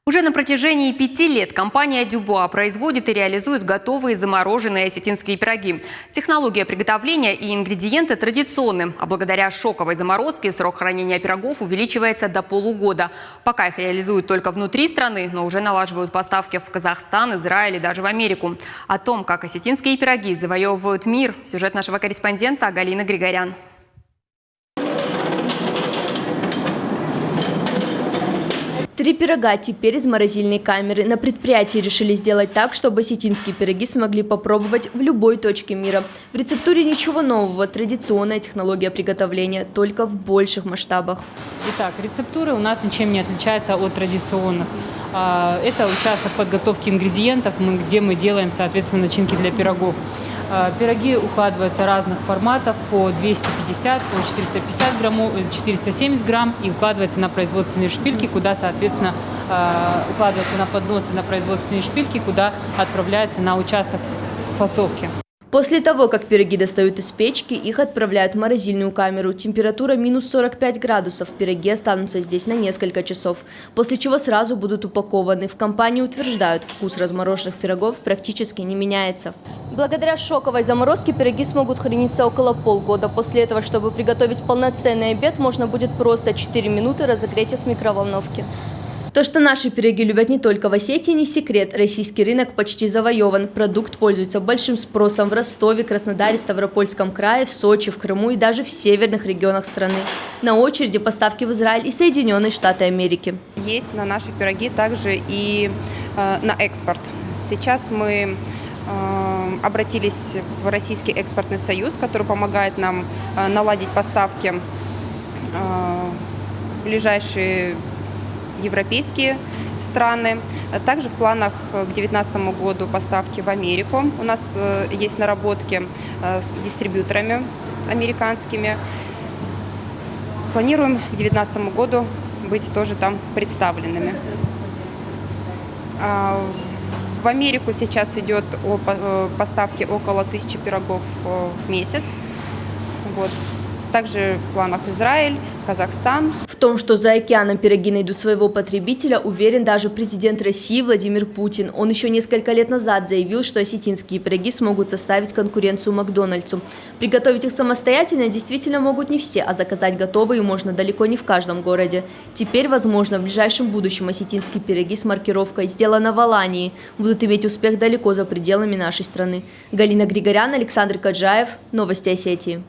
Уже на протяжении 5 лет компания «Дюбуа» производит и реализует готовые замороженные осетинские пироги. Технология приготовления и ингредиенты традиционны, а благодаря шоковой заморозке срок хранения пирогов увеличивается до полугода. Пока их реализуют только внутри страны, но уже налаживают поставки в Казахстан, Израиль и даже в Америку. О том, как осетинские пироги завоевывают мир, сюжет нашего корреспондента Галины Григорян. 3 пирога теперь из морозильной камеры. На предприятии решили сделать так, чтобы осетинские пироги смогли попробовать в любой точке мира. В рецептуре ничего нового, традиционная технология приготовления, только в больших масштабах. Итак, рецептура у нас ничем не отличается от традиционных. Это участок подготовки ингредиентов, где мы делаем, соответственно, начинки для пирогов. Пироги укладываются разных форматов по 250, по 450 граммов, 470 грамм и укладываются на производственные шпильки, куда, соответственно, укладываются на подносы на производственные шпильки, куда отправляется на участок фасовки. После того, как пироги достают из печки, их отправляют в морозильную камеру. Температура минус 45 градусов. Пироги останутся здесь на несколько часов, после чего сразу будут упакованы. В компании утверждают, вкус размороженных пирогов практически не меняется. Благодаря шоковой заморозке пироги смогут храниться около полгода. После этого, чтобы приготовить полноценный обед, можно будет просто 4 минуты разогреть их в микроволновке. То, что наши пироги любят не только в Осетии, не секрет. Российский рынок почти завоеван. Продукт пользуется большим спросом в Ростове, Краснодаре, Ставропольском крае, в Сочи, в Крыму и даже в северных регионах страны. На очереди поставки в Израиль и Соединенные Штаты Америки. Есть на наши пироги также и на экспорт. Сейчас мы обратились в Российский экспортный союз, который помогает нам наладить поставки в ближайшие европейские страны. Также в планах к 2019 году поставки в Америку. У нас есть наработки с дистрибьюторами американскими. Планируем к 2019 году быть тоже там представленными. В Америку сейчас идет поставки около 1000 пирогов в месяц. Вот. Также в планах Израиль, Казахстан. В том, что за океаном пироги найдут своего потребителя, уверен даже президент России Владимир Путин. Он еще несколько лет назад заявил, что осетинские пироги смогут составить конкуренцию Макдональдсу. Приготовить их самостоятельно действительно могут не все, а заказать готовые можно далеко не в каждом городе. Теперь, возможно, в ближайшем будущем осетинские пироги с маркировкой «Сделано в Алании» будут иметь успех далеко за пределами нашей страны. Галина Григорян, Александр Каджаев. Новости Осетии.